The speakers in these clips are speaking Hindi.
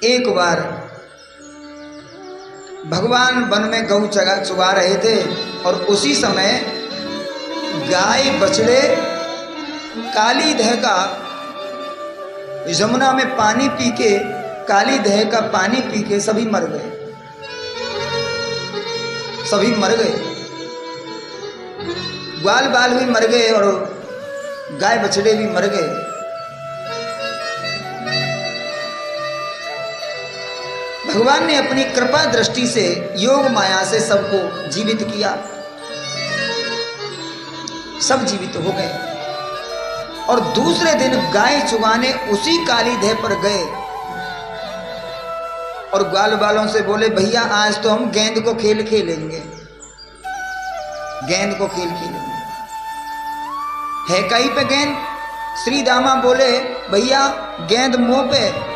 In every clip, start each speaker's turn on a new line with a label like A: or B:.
A: एक बार भगवान वन में गऊ चुगा रहे थे और उसी समय गाय बछड़े काली दह का यमुना में पानी पी के, काली दह का पानी पी के सभी मर गए, सभी मर गए। ग्वाल बाल भी मर गए और गाय बछड़े भी मर गए। भगवान ने अपनी कृपा दृष्टि से योग माया से सबको जीवित किया, सब जीवित हो गए। और दूसरे दिन गाय चुगाने उसी काली देह पर गए और ग्वाल बालों से बोले, भैया आज तो हम गेंद को खेल खेलेंगे, गेंद को खेल खेलेंगे। है कहीं पे गेंद? श्री दामा बोले, भैया गेंद मुंह पे।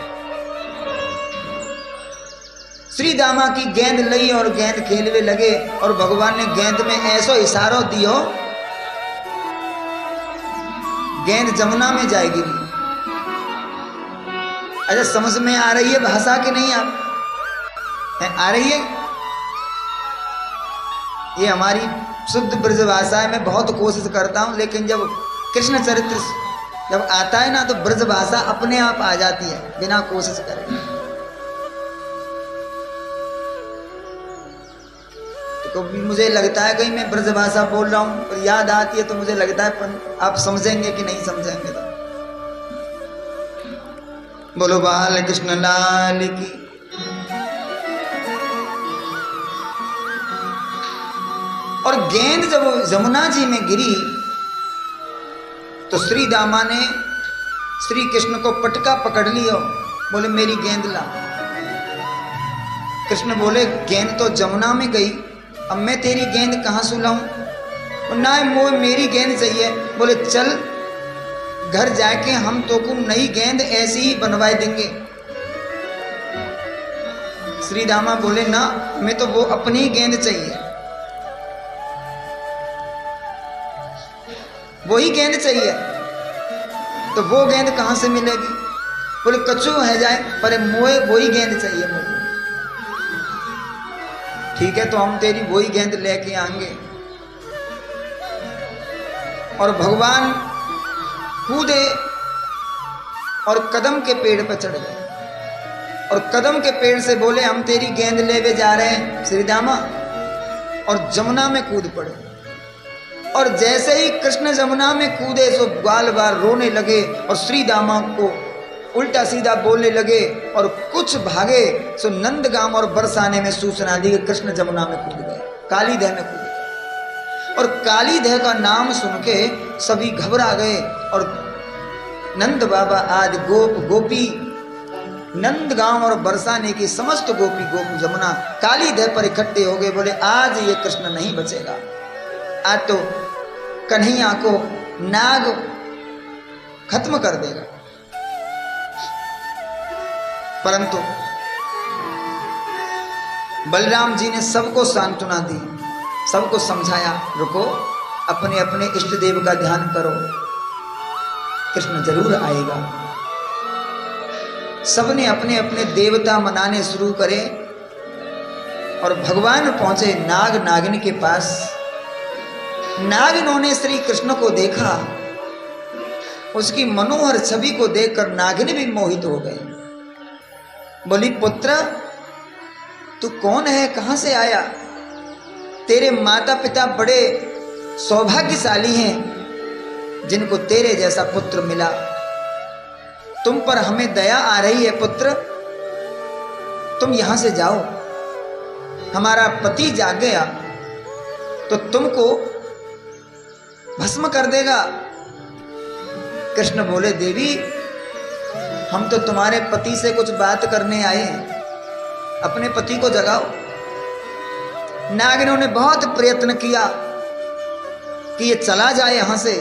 A: श्री दामा की गेंद लई और गेंद खेलने लगे और भगवान ने गेंद में ऐसा इशारा दियो, गेंद जमुना में जाएगी। अच्छा, समझ में आ रही है भाषा कि नहीं? आप आ रही है? ये हमारी शुद्ध ब्रज भाषा है। मैं बहुत कोशिश करता हूं, लेकिन जब कृष्ण चरित्र जब आता है ना तो ब्रज भाषा अपने आप आ जाती है बिना कोशिश करे। तो मुझे लगता है कहीं मैं ब्रज भाषा बोल रहा हूं और याद आती है तो मुझे लगता है पर आप समझेंगे कि नहीं समझेंगे। तो बोलो बाल कृष्ण लाल की। और गेंद जब यमुना जी में गिरी तो श्री दामा ने श्री कृष्ण को पटका पकड़ लिया, बोले मेरी गेंद ला। कृष्ण बोले, गेंद तो जमुना में गई, अब मैं तेरी गेंद कहाँ सुलाऊं? ना वो मेरी गेंद चाहिए। बोले चल घर जाके हम तो को नई गेंद ऐसी ही बनवाए देंगे। श्री दामा बोले, ना मैं तो वो अपनी ही गेंद चाहिए, वही गेंद चाहिए। तो वो गेंद कहाँ से मिलेगी? बोले कछु है जाए पर मोए वही गेंद चाहिए मुझे। ठीक है, तो हम तेरी वही गेंद लेके आएंगे। और भगवान कूदे और कदम के पेड़ पर चढ़ गए और कदम के पेड़ से बोले, हम तेरी गेंद लेवे जा रहे हैं श्री दामा। और जमुना में कूद पड़े। और जैसे ही कृष्ण जमुना में कूदे सो ग्वाल बाल रोने लगे और श्री दामा को उल्टा सीधा बोलने लगे और कुछ भागे सो नंदगाम और बरसाने में सूचना दी कि कृष्ण जमुना में कूद गए, काली दह में कूद गए। और काली दह का नाम सुन के सभी घबरा गए और नंद बाबा आदि गोप गोपी नंदगांव और बरसाने की समस्त गोपी गोप जमुना काली दह पर इकट्ठे हो गए। बोले आज ये कृष्ण नहीं बचेगा, आज तो कन्हैया को नाग खत्म कर देगा। परंतु बलराम जी ने सबको सांत्वना दी, सबको समझाया, रुको अपने अपने इष्ट देव का ध्यान करो, कृष्ण जरूर आएगा। सबने अपने अपने देवता मनाने शुरू करे और भगवान पहुंचे नाग नागिन के पास। नागिनों ने श्री कृष्ण को देखा, उसकी मनोहर छवि को देखकर नागिन भी मोहित हो गए। बोली, पुत्र तू कौन है, कहां से आया? तेरे माता पिता बड़े सौभाग्यशाली हैं जिनको तेरे जैसा पुत्र मिला। तुम पर हमें दया आ रही है पुत्र, तुम यहां से जाओ, हमारा पति जाग गया तो तुमको भस्म कर देगा। कृष्ण बोले, देवी हम तो तुम्हारे पति से कुछ बात करने आए हैं, अपने पति को जगाओ। नागिनों ने बहुत प्रयत्न किया कि ये चला जाए यहां से,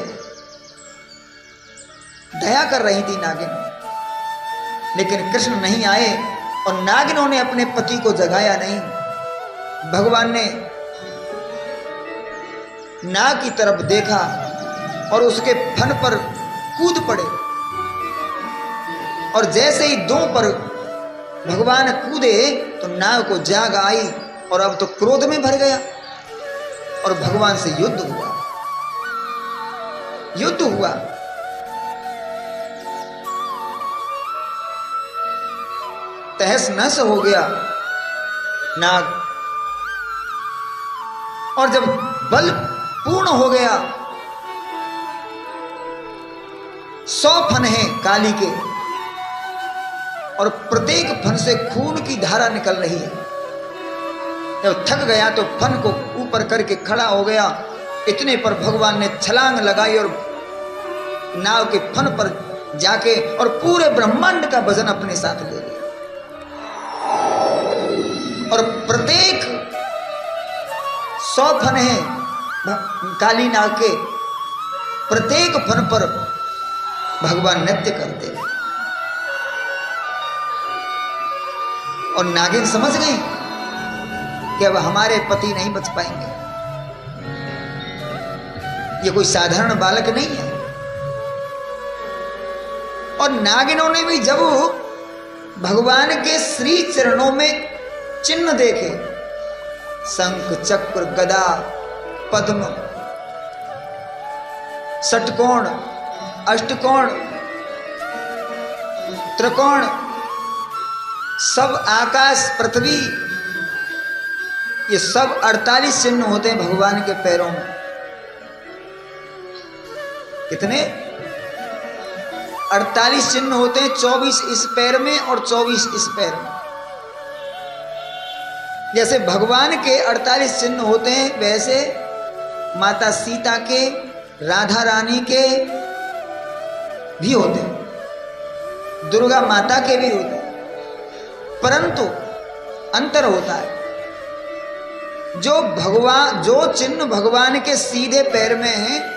A: दया कर रही थी नागिन, लेकिन कृष्ण नहीं आए और नागिनों ने अपने पति को जगाया नहीं। भगवान ने नाग की तरफ देखा और उसके फन पर कूद पड़े और जैसे ही दो पर भगवान कूदे तो नाव को जाग आई और अब तो क्रोध में भर गया और भगवान से युद्ध हुआ। युद्ध हुआ। तहस नहस हो गया नाग। और जब बल पूर्ण हो गया, 100 फन हैं काली के और प्रत्येक फन से खून की धारा निकल रही है। जब थक गया तो फन को ऊपर करके खड़ा हो गया। इतने पर भगवान ने छलांग लगाई और नाव के फन पर जाके और पूरे ब्रह्मांड का वजन अपने साथ ले लिया। और प्रत्येक 100 फन है काली नाग के, प्रत्येक फन पर भगवान नृत्य करते हैं। और नागिन समझ गई कि अब हमारे पति नहीं बच पाएंगे। ये कोई साधारण बालक नहीं है। और नागिनों ने भी जब भगवान के श्री चरणों में चिन्ह देखे, शंख चक्र गदा पद्म षटकोण अष्टकोण त्रिकोण, सब आकाश पृथ्वी, ये सब 48 चिन्ह होते हैं भगवान के पैरों में। कितने? 48 चिन्ह होते हैं, 24 इस पैर में और 24 इस पैर में। जैसे भगवान के 48 चिन्ह होते हैं, वैसे माता सीता के, राधा रानी के भी होते हैं, दुर्गा माता के भी होते हैं। परंतु अंतर होता है, जो चिन्ह भगवान के सीधे पैर में है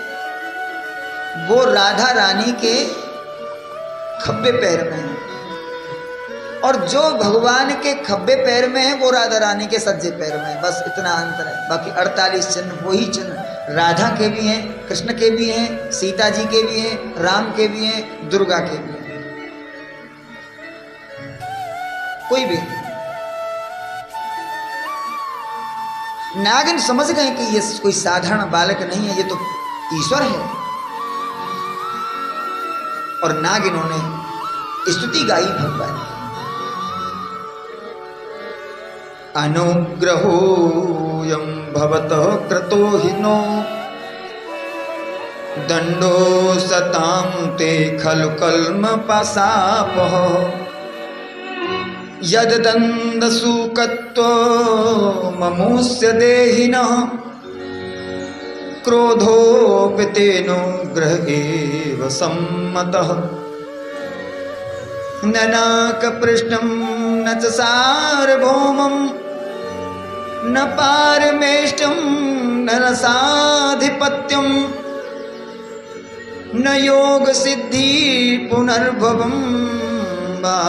A: वो राधा रानी के खब्बे पैर में है, और जो भगवान के खब्बे पैर में है वो राधा रानी के सज्जे पैर में है। बस इतना अंतर है। बाकी 48 चिन्ह वही चिन्ह राधा के भी हैं, कृष्ण के भी हैं, सीता जी के भी हैं, राम के भी हैं, दुर्गा के भी हैं। कोई भी नागिन समझ गए कि ये कोई साधारण बालक नहीं है, ये तो ईश्वर है। और नागिनों ने स्तुति गाई भगवान की। अनुग्रहोऽयं भवतः कृतो हि नो दंडो सतां ते खलु कल्मषपाशापः यद्दण्डसूकत्वो ममुष्य देहिनः क्रोधोऽपि तेनोग्रह एव सम्मतः न नाकपृष्ठं न च सार्वभौमं न पारमेष्टं न रसाधिपत्यं न योग सिद्धि पुनर्भवं वा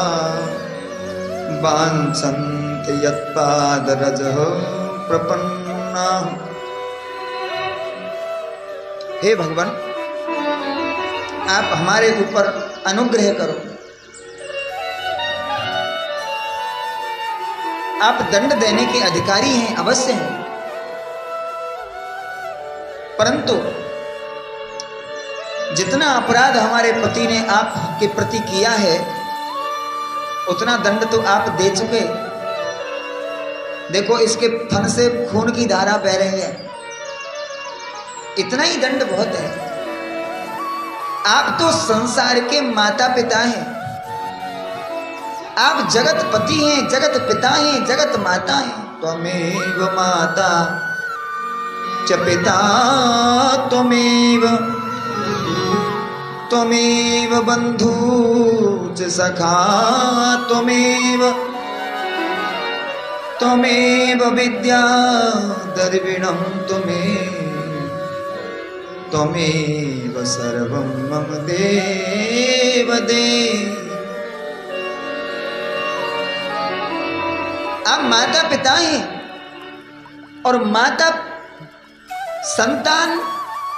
A: वाञ्छन्ति यत्पादरजः प्रपन्नाः। हे भगवान, आप हमारे ऊपर अनुग्रह करो। आप दंड देने के अधिकारी हैं, अवश्य हैं, परंतु जितना अपराध हमारे पति ने आपके प्रति किया है उतना दंड तो आप दे चुके। देखो, इसके फन से खून की धारा बह रही है, इतना ही दंड बहुत है। आप तो संसार के माता पिता हैं, आप जगत पति हैं, जगत पिता हैं, जगत माता हैं। त्वमेव माता च पिता त्वमेव, त्वमेव बंधु च सखा त्वमेव, त्वमेव विद्या द्रविणं त्वमेव सर्वं मम देव देव। आप माता पिता हैं, और माता संतान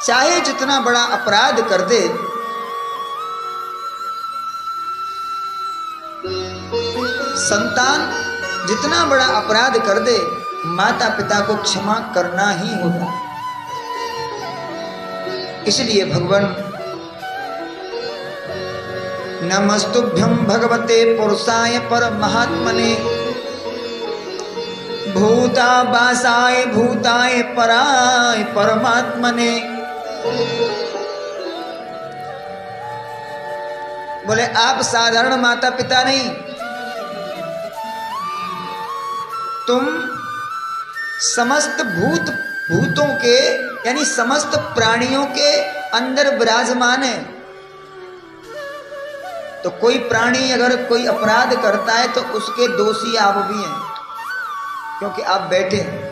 A: चाहे जितना बड़ा अपराध कर दे, संतान जितना बड़ा अपराध कर दे, माता पिता को क्षमा करना ही होता। इसलिए भगवान नमस्तुभ्यं भगवते पुरुषाय परमात्मने भूतावासाय भूताय पराय परमात्मने। बोले आप साधारण माता पिता नहीं, तुम समस्त भूतों के यानी समस्त प्राणियों के अंदर विराजमान है। तो कोई प्राणी अगर कोई अपराध करता है तो उसके दोषी आप भी हैं, क्योंकि आप बैठे हैं।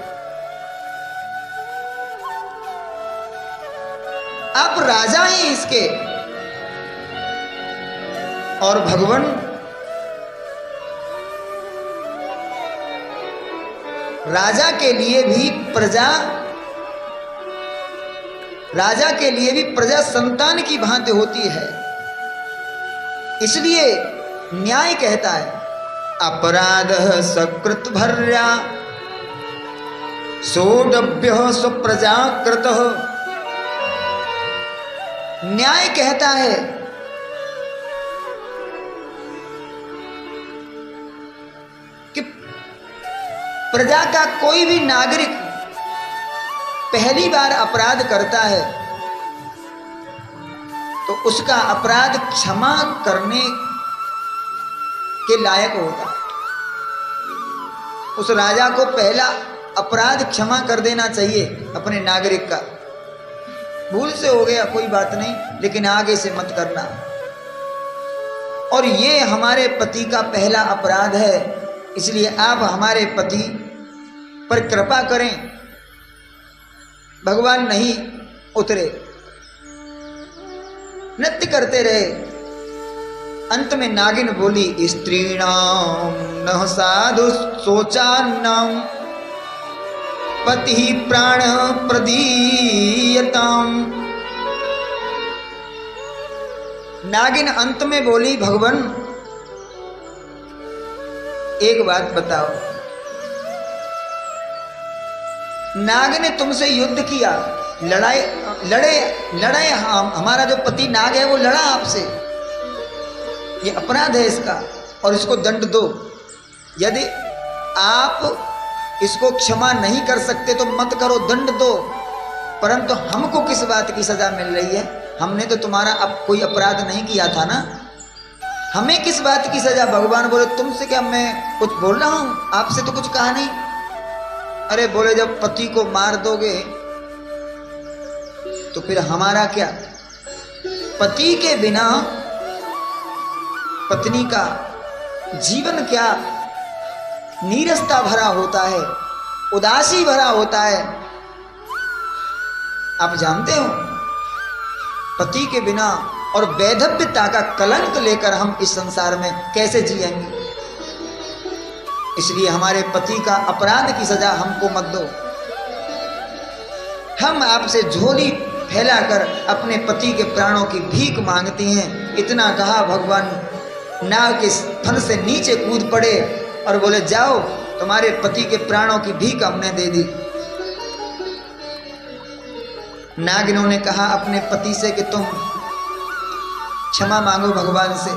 A: आप राजा हैं इसके। और भगवान राजा के लिए भी प्रजा संतान की भांति होती है। इसलिए न्याय कहता है अपराध सकृत भर्या सोडभ्य स्वप्रजाकृत। न्याय कहता है कि प्रजा का कोई भी नागरिक पहली बार अपराध करता है तो उसका अपराध क्षमा करने के लायक होता है। उस राजा को पहला अपराध क्षमा कर देना चाहिए अपने नागरिक का। भूल से हो गया कोई बात नहीं, लेकिन आगे से मत करना। और ये हमारे पति का पहला अपराध है, इसलिए आप हमारे पति पर कृपा करें। भगवान नहीं उतरे, नृत्य करते रहे। अंत में नागिन बोली स्त्रीणाम न साधु शोचान्नम पति प्राण प्रदीयताम। नागिन अंत में बोली भगवान एक बात बताओ, नाग ने तुमसे युद्ध किया, लड़े हमारा जो पति नाग है वो लड़ा आपसे, ये अपराध है इसका और इसको दंड दो। यदि आप इसको क्षमा नहीं कर सकते तो मत करो, दंड दो। परंतु हमको किस बात की सजा मिल रही है? हमने तो तुम्हारा अब कोई अपराध नहीं किया था ना, हमें किस बात की सजा? भगवान बोले तुमसे क्या मैं कुछ बोल रहा हूं? आपसे तो कुछ कहा नहीं। अरे बोले जब पति को मार दोगे तो फिर हमारा क्या? पति के बिना पत्नी का जीवन क्या नीरसता भरा होता है, उदासी भरा होता है। आप जानते हो पति के बिना और वैधव्यता का कलंक लेकर हम इस संसार में कैसे जिएंगे? इसलिए हमारे पति का अपराध की सजा हमको मत दो। हम आपसे झोली फैलाकर अपने पति के प्राणों की भीख मांगते हैं। इतना कहा भगवान नाव के फन से नीचे कूद पड़े और बोले जाओ, तुम्हारे पति के प्राणों की भीख हमने दे दी। नागिनों ने कहा अपने पति से कि तुम क्षमा मांगो भगवान से।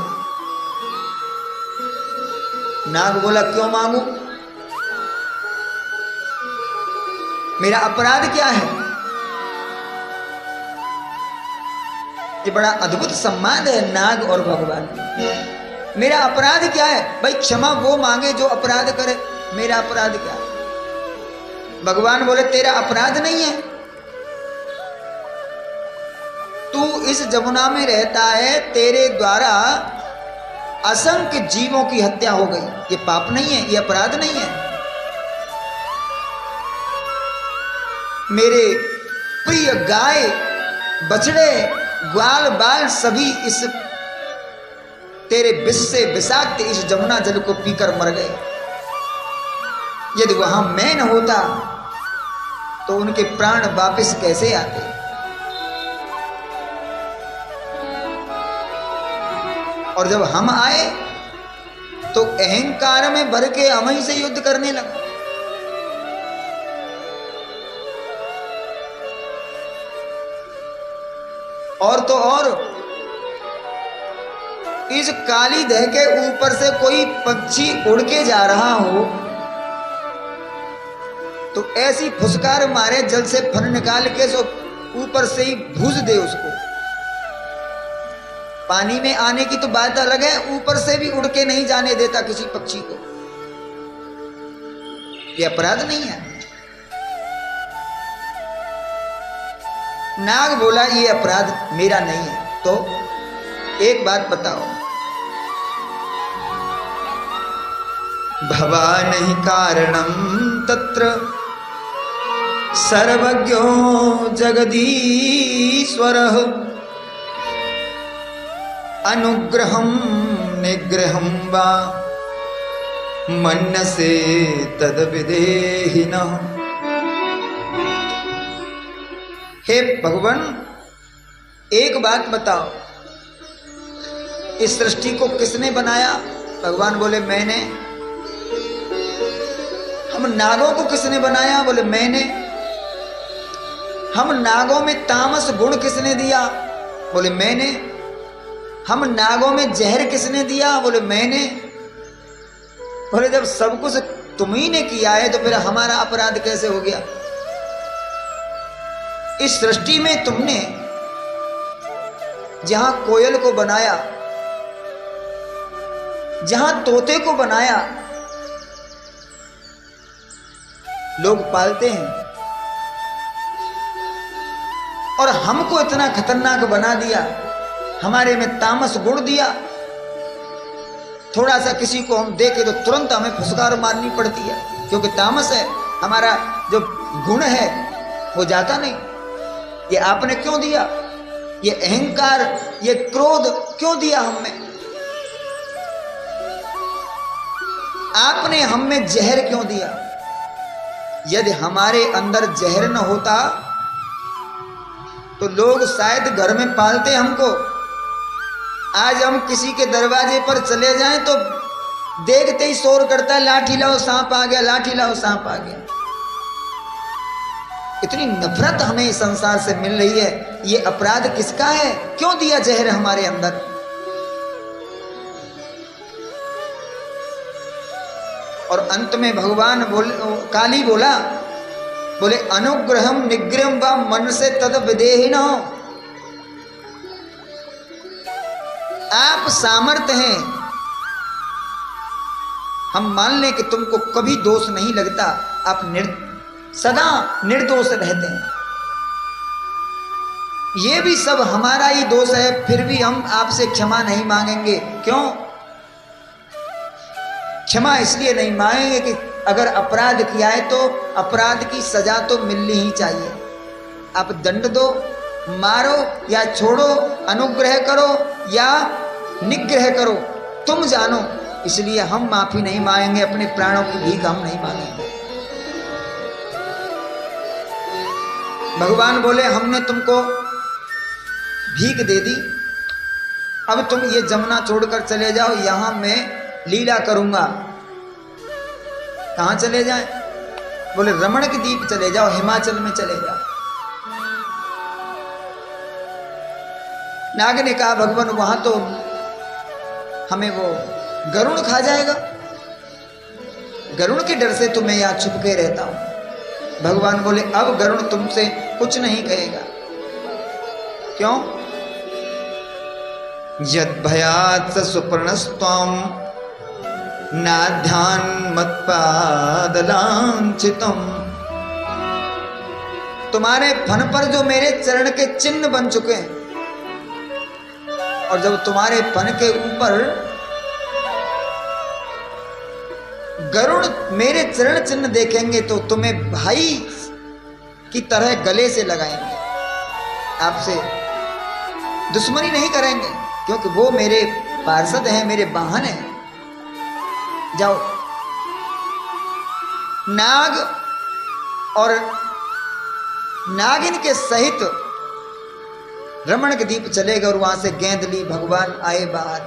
A: नाग बोला क्यों मांगू? मेरा अपराध क्या है? ये बड़ा अद्भुत संवाद है नाग और भगवान। मेरा अपराध क्या है? भाई क्षमा वो मांगे जो अपराध करे, मेरा अपराध क्या है? भगवान बोले तेरा अपराध नहीं है, तू इस जमुना में रहता है, तेरे द्वारा असंख्य जीवों की हत्या हो गई। ये पाप नहीं है, ये अपराध नहीं है। मेरे प्रिय गाय बछड़े ग्वाल बाल सभी इस तेरे विष से विषाक्त इस जमुना जल को पीकर मर गए। यदि वहां मैं न होता तो उनके प्राण वापस कैसे आते? और जब हम आए तो अहंकार में भर के हम से युद्ध करने लगा। और तो और इस काली दह के ऊपर से कोई पक्षी उड़ के जा रहा हो तो ऐसी फुसकार मारे, जल से फन निकाल के सो ऊपर से ही भूज दे उसको। पानी में आने की तो बात अलग है, ऊपर से भी उड़ के नहीं जाने देता किसी पक्षी को। ये अपराध नहीं है। नाग बोला ये अपराध मेरा नहीं है। तो एक बात बताओ, भवान ही कारणम तत्र सर्वज्ञो जगदीश्वरः अनुग्रहं निग्रहं वा मन्यसे तद्विदेहिनः। हे भगवान, एक बात बताओ, इस सृष्टि को किसने बनाया? भगवान बोले मैंने। हम नागों को किसने बनाया? बोले मैंने। हम नागों में तामस गुण किसने दिया? बोले मैंने। हम नागों में जहर किसने दिया? बोले मैंने। बोले जब सब कुछ तुम ही ने किया है तो फिर हमारा अपराध कैसे हो गया? इस सृष्टि में तुमने जहां कोयल को बनाया, जहां तोते को बनाया, लोग पालते हैं, और हमको इतना खतरनाक बना दिया, हमारे में तामस गुण दिया। थोड़ा सा किसी को हम देखे तो तुरंत हमें फुसकार मारनी पड़ती है, क्योंकि तामस है, हमारा जो गुण है वो जाता नहीं। ये आपने क्यों दिया? ये अहंकार, ये क्रोध क्यों दिया हमें? आपने हम में जहर क्यों दिया? यदि हमारे अंदर जहर न होता तो लोग शायद घर में पालते हमको। आज हम किसी के दरवाजे पर चले जाएं तो देखते ही शोर करता है, लाठी लाओ सांप आ गया, लाठी लाओ सांप आ गया। इतनी नफरत हमें इस संसार से मिल रही है। ये अपराध किसका है? क्यों दिया जहर हमारे अंदर? और अंत में भगवान काली बोले अनुग्रहम निग्रहम व मन से तद विदेहिन। आप सामर्थ्य हैं, हम मान लें कि तुमको कभी दोष नहीं लगता, आप सदा निर्दोष रहते हैं। ये भी सब हमारा ही दोष है, फिर भी हम आपसे क्षमा नहीं मांगेंगे। क्यों क्षमा? इसलिए नहीं मांगेंगे कि अगर अपराध किया है तो अपराध की सजा तो मिलनी ही चाहिए। आप दंड दो, मारो या छोड़ो, अनुग्रह करो या निग्रह करो, तुम जानो। इसलिए हम माफी नहीं मांगेंगे, अपने प्राणों की भीख हम नहीं मांगेंगे। भगवान बोले हमने तुमको भीख दे दी, अब तुम ये जमुना छोड़कर चले जाओ, यहां मैं लीला करूंगा। कहां चले जाएं? बोले रमण के द्वीप चले जाओ, हिमाचल में चले जाओ। नाग ने कहा भगवान वहां तो हमें वो गरुड़ खा जाएगा, गरुड़ के डर से तो मैं यहां छुप के रहता हूं। भगवान बोले अब गरुड़ तुमसे कुछ नहीं कहेगा। क्यों? यद भयात् सुपर्णस्त्वं नाध्यान मत्पाद लांछितम। तुम्हारे फन पर जो मेरे चरण के चिन्ह बन चुके हैं, और जब तुम्हारे फन के ऊपर गरुड़ मेरे चरण चिन्ह देखेंगे तो तुम्हें भाई की तरह गले से लगाएंगे, आपसे दुश्मनी नहीं करेंगे, क्योंकि वो मेरे पार्षद हैं, मेरे वाहन हैं। जाओ। नाग और नागिन के सहित रमण के द्वीप चले गए और वहां से गेंद ली। भगवान आए बाहर।